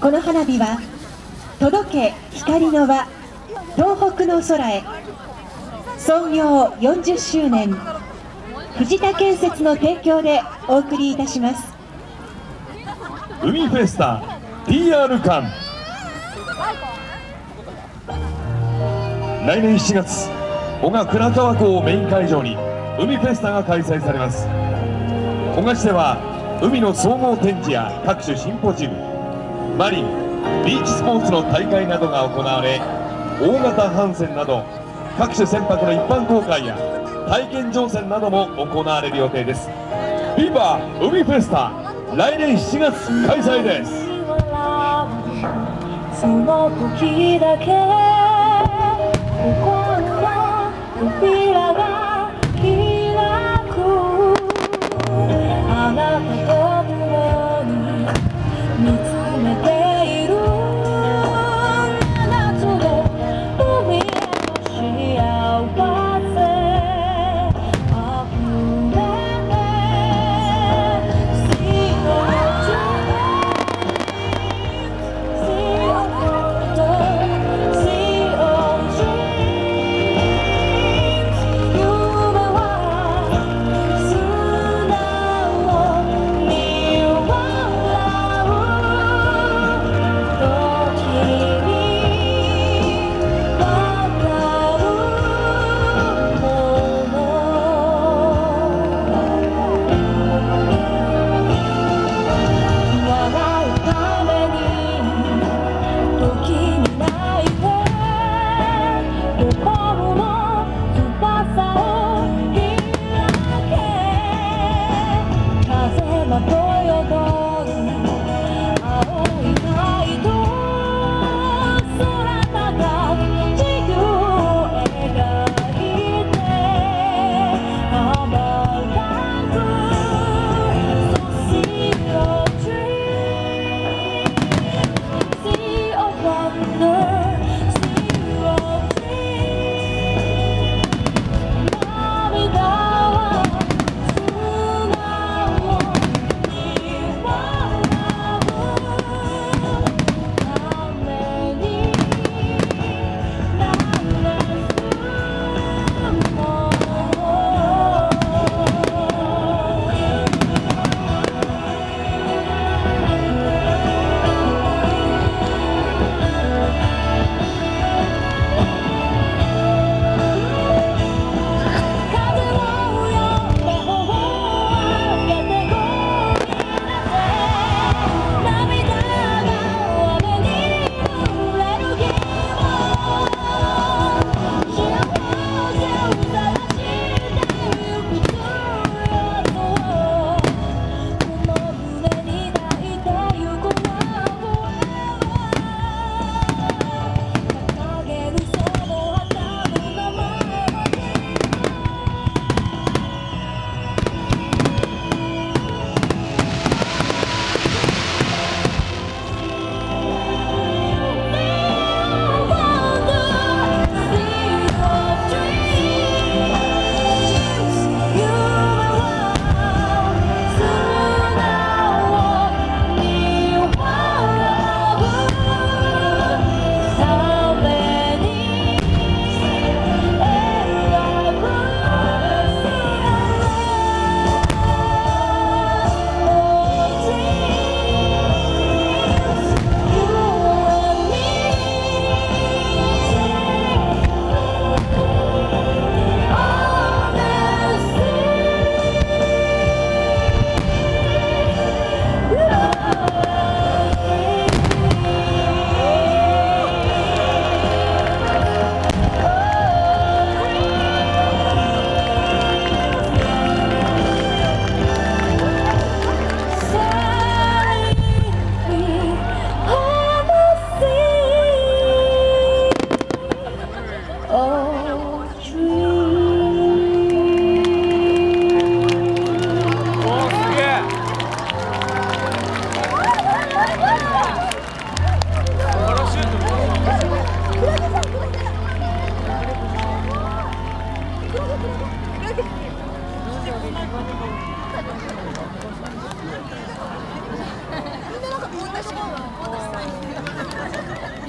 この花火は届け光の輪東北の空へ創業40周年藤田建設の提供でお送りいたします。海フェスタ PR 館、来年7月男鹿倉川港をメイン会場に海フェスタが開催されます。男鹿市では海の総合展示や各種シンポジウム、マリン、ビーチスポーツの大会などが行われ、大型帆船など各種船舶の一般公開や体験乗船なども行われる予定です。ビバ海フェスタ、来年7月開催です。その時だけ心の扉が開く、あなたと共に見つめている夏の海への幸せあふれて See your dreams, see your wonder, see your dreams 夢は砂を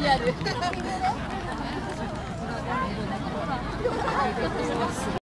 リアル